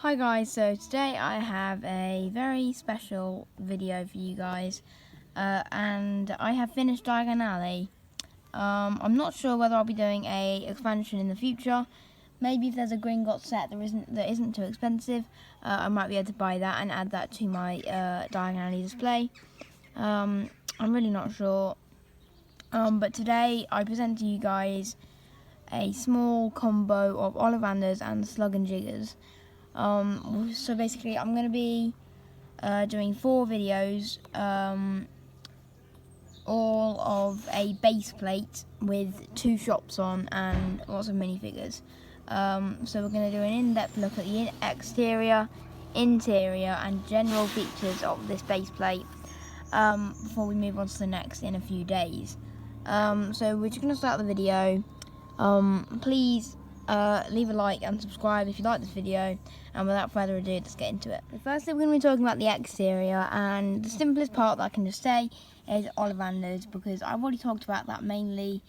Hi guys, so today I have a very special video for you guys, and I have finished Diagon Alley. I'm not sure whether I'll be doing a expansion in the future. Maybe if there's a Gringotts set that isn't too expensive, I might be able to buy that and add that to my Diagon Alley display. I'm really not sure, but today I present to you guys a small combo of Ollivanders and Slug and Jiggers. So basically I'm going to be doing 4 videos, all of a base plate with 2 shops on and lots of minifigures. So we're going to do an in-depth look at the exterior, interior and general features of this base plate before we move on to the next in a few days. So we're just going to start the video. Please leave a like and subscribe if you like this video, and without further ado, let's get into it. Firstly, we're going to be talking about the exterior, and the simplest part that I can just say is Ollivanders, because I've already talked about that mainly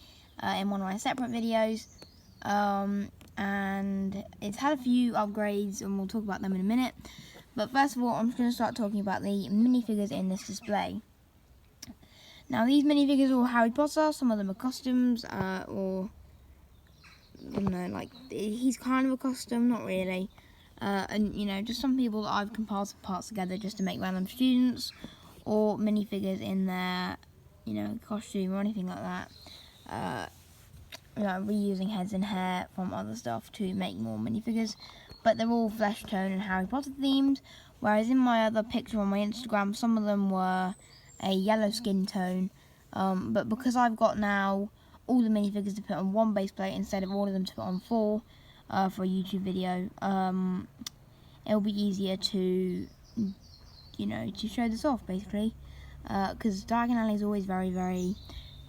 in one of my separate videos, and it's had a few upgrades and we'll talk about them in a minute. But first of all, I'm just going to start talking about the minifigures in this display. Now these minifigures are all Harry Potter, some of them are customs, or I don't know, like, he's kind of a custom, not really. And, you know, just some people that I've compiled some parts together just to make random students, or minifigures in their, you know, costume or anything like that. You know, reusing heads and hair from other stuff to make more minifigures. But they're all flesh tone and Harry Potter themed, whereas in my other picture on my Instagram, some of them were a yellow skin tone. But because I've got now all the minifigures to put on one base plate instead of all of them to put on 4 for a YouTube video, it'll be easier to, you know, to show this off basically, because Diagon Alley is always very, very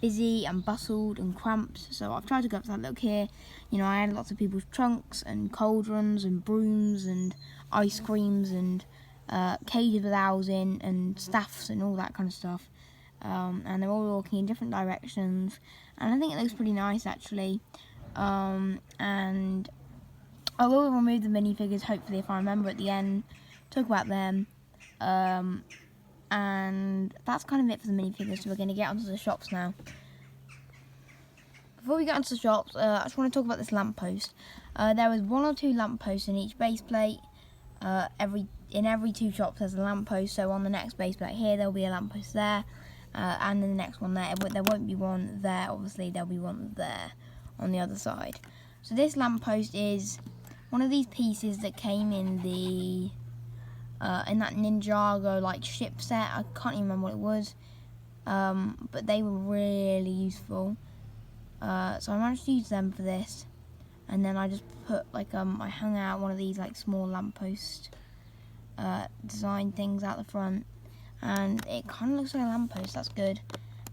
busy and bustled and cramped, so I've tried to go up to that look here. You know, I had lots of people's trunks and cauldrons and brooms and ice creams and cages with owls in and staffs and all that kind of stuff. And they're all walking in different directions, and I think it looks pretty nice actually. And I will remove the minifigures hopefully if I remember at the end, talk about them, and that's kind of it for the minifigures. So we're going to get onto the shops now. Before we get onto the shops, I just want to talk about this lamppost. There was 1 or 2 lampposts in each base plate. In every 2 shops there's a lamppost, so on the next base plate here there'll be a lamppost there. And in the next one there won't be one there, obviously there'll be one there on the other side. So this lamppost is one of these pieces that came in the in that Ninjago like ship set. I can't even remember what it was, but they were really useful. So I managed to use them for this, and then I just put like I hung out one of these like small lamppost design things out the front. And it kind of looks like a lamppost, that's good.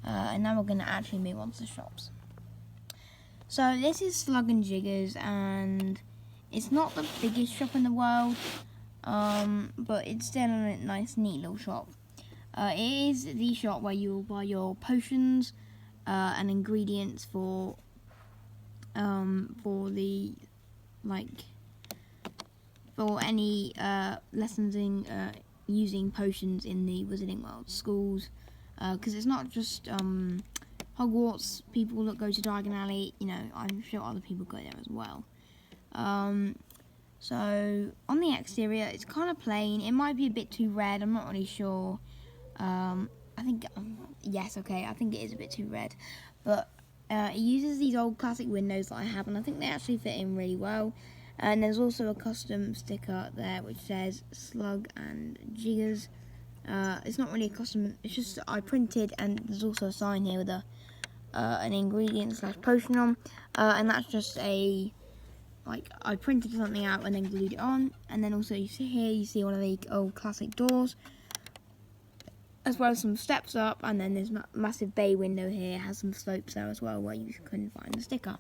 And now we're going to actually move on to the shops. So this is Slug and Jiggers, and it's not the biggest shop in the world, but it's still a nice, neat little shop. It is the shop where you'll buy your potions and ingredients for the, like, for any lessons in using potions in the Wizarding World schools, because it's not just Hogwarts people that go to Diagon Alley, you know, I'm sure other people go there as well. So on the exterior it's kind of plain. It might be a bit too red, I'm not really sure. I think yes, okay, I think it is a bit too red, but it uses these old classic windows that I have, and I think they actually fit in really well. And there's also a custom sticker there which says Slug and Jiggers. It's not really a custom, it's just I printed, and there's also a sign here with an ingredient / potion on, and that's just a, like, I printed something out and then glued it on. And then also you see here, you see one of the old classic doors, as well as some steps up, and then there's a massive bay window here, has some slopes there as well where you couldn't find the sticker.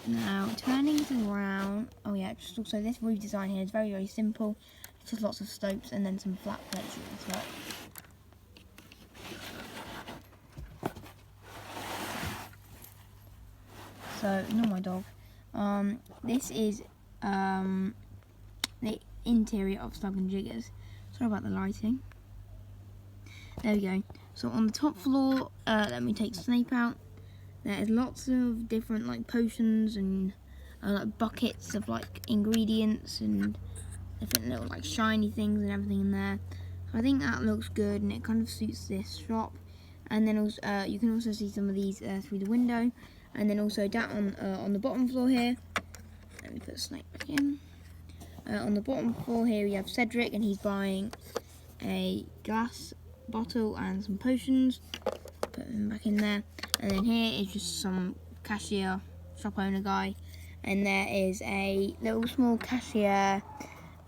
Now, turning it around, oh yeah, just also this roof design here is very, very simple. It's just lots of slopes and then some flat plates at the top. So, not my dog. This is interior of Slug and Jiggers. Sorry about the lighting. There we go. So on the top floor, let me take Snape out. There's lots of different like potions and like buckets of like ingredients and different little like shiny things and everything in there. So I think that looks good and it kind of suits this shop. And then also you can also see some of these through the window. And then also down on the bottom floor here, let me put Snape back in. On the bottom floor here we have Cedric, and he's buying a glass bottle and some potions. Put him back in there. And then here is just some cashier, shop owner guy. And there is a little small cashier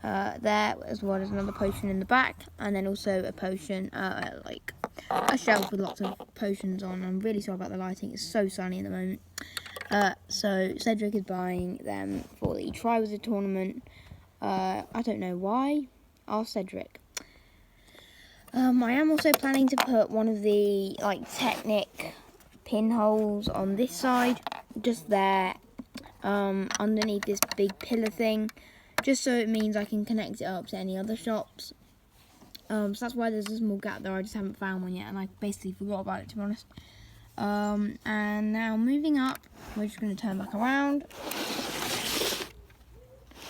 there, as well as another potion in the back. And then also a potion, like a shelf with lots of potions on. I'm really sorry about the lighting, it's so sunny at the moment. So Cedric is buying them for the Triwizard tournament. I don't know why. Ask Cedric. I am also planning to put one of the like Technic pinholes on this side, just there, underneath this big pillar thing, just so it means I can connect it up to any other shops. So that's why there's a small gap there. I just haven't found one yet, and I basically forgot about it, to be honest. And now moving up, we're just going to turn back around.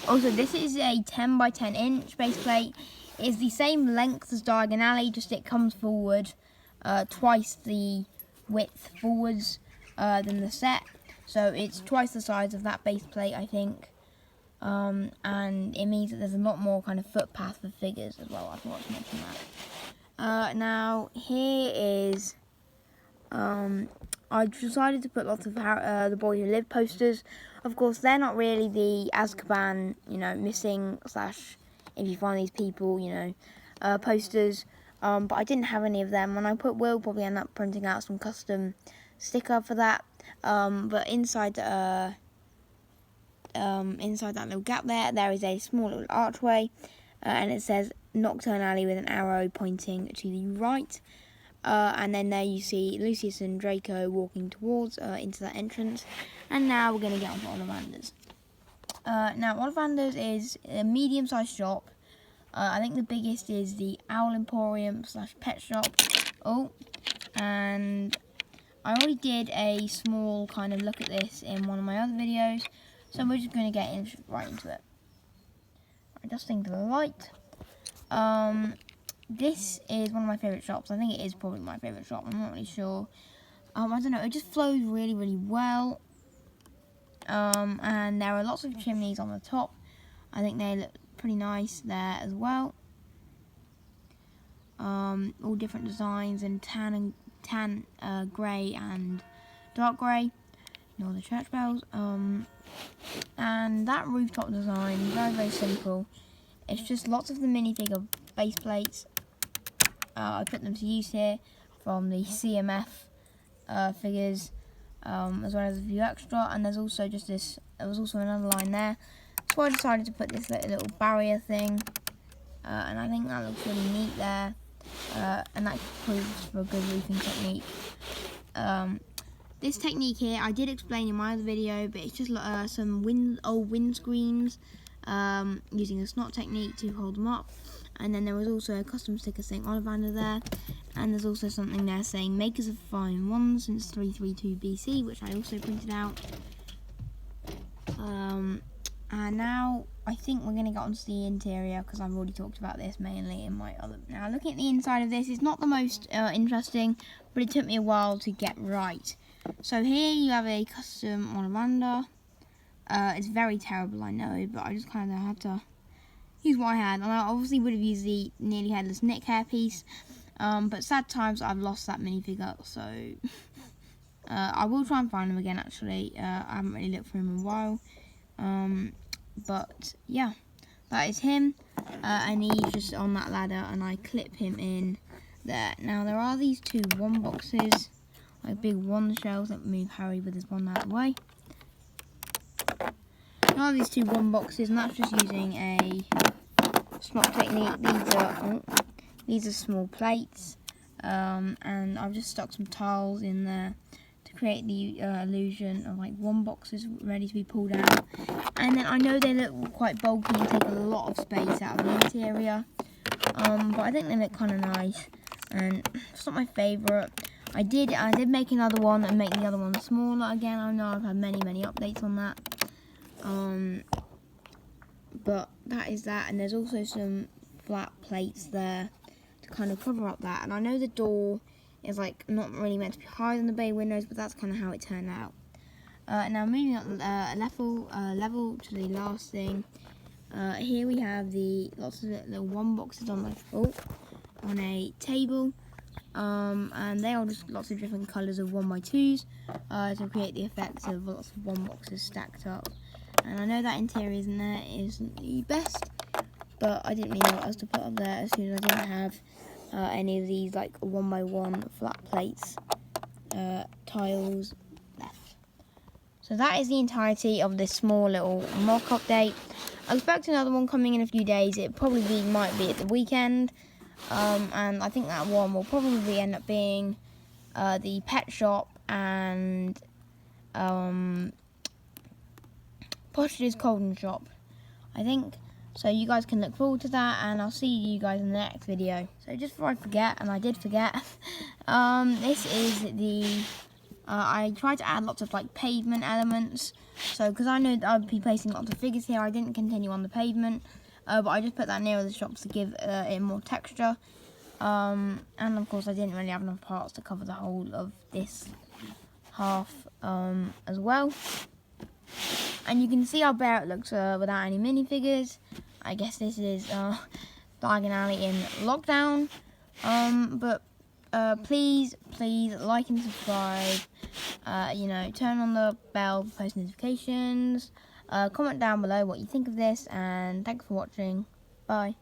Also, this is a 10 by 10 inch base plate. It's the same length as Diagon Alley, just it comes forward twice the width forwards than the set. So it's twice the size of that base plate, I think. And it means that there's a lot more kind of footpath for figures as well. I forgot to mention that. Now, here is... I decided to put lots of the Boy Who Lived posters. Of course, they're not really the Azkaban, missing / if you find these people, posters. But I didn't have any of them. When I put Will, probably end up printing out some custom sticker for that. But inside that little gap there is a small little archway, and it says Nocturne Alley with an arrow pointing to the right. And then there you see Lucius and Draco walking towards into that entrance. And now we're going to get on to Ollivanders. Now Ollivanders is a medium-sized shop. I think the biggest is the Owl Emporium / pet shop. Oh, and I already did a small kind of look at this in one of my other videos, so we're just going to get right into it. Adjusting to the light. This is one of my favourite shops. I think it is probably my favourite shop. I'm not really sure. I don't know. It just flows really, really well. And there are lots of chimneys on the top. I think they look pretty nice there as well. All different designs in tan, grey and dark grey. Ignore the church bells. And that rooftop design, very, very simple. It's just lots of the minifigure base plates. I put them to use here from the CMF figures, as well as a few extra. And there's also just this. There was also another line there, so I decided to put this little barrier thing, and I think that looks really neat there. And that proves for a good roofing technique. This technique here, I did explain in my other video, but it's just some old windscreens, using a snot technique to hold them up. And then there was also a custom sticker saying Ollivander there, and there's also something there saying makers of fine wands since 332 BC, which I also printed out. And now I think we're going to get onto the interior, because I've already talked about this mainly in my other. Now looking at the inside of this, it's not the most interesting, but it took me a while to get right. So here you have a custom Ollivander. It's very terrible, I know, but I just kind of had to use what I had. And I obviously would have used the nearly headless Nick hairpiece, but sad times, I've lost that minifigure, so I will try and find him again. Actually, I haven't really looked for him in a while, but yeah, that is him, and he's just on that ladder, and I clip him in there. Now there are these two wand boxes, like big wand shells. Let me move Harry with his wand out of the way. There are these two wand boxes, and that's just using a snot technique. These are small plates, and I've just stuck some tiles in there to create the illusion of like wand boxes ready to be pulled out. And then I know they look quite bulky and take a lot of space interior. But I think they look kind of nice, and it's not my favourite. I did make another one and make the other one smaller again. I know I've had many updates on that. But that is that, and there's also some flat plates there to kind of cover up that. And I know the door is like not really meant to be higher than the bay windows, but that's kind of how it turned out. Now moving up level to the last thing. Here we have lots of little one boxes on a table, and they are just lots of different colours of 1x2s to create the effect of lots of one boxes stacked up. And I know that interior isn't the best, but I didn't really know what else to put up there as soon as I didn't have any of these like 1x1 flat plates tiles left. So that is the entirety of this small little mock update. I expect another one coming in a few days. It probably might be at the weekend, and I think that one will probably end up being the pet shop and Posh's Colton shop, I think. So you guys can look forward to that, and I'll see you guys in the next video. So just before I forget, and I did forget, this is the I tried to add lots of like pavement elements. So because I know that I'd be placing lots of figures here, I didn't continue on the pavement, but I just put that nearer the shops to give it more texture. And of course I didn't really have enough parts to cover the whole of this half as well. And you can see how bare it looks without any minifigures. I guess this is Diagon Alley in lockdown. But please like and subscribe. Turn on the bell for post notifications. Comment down below what you think of this, and thanks for watching. Bye.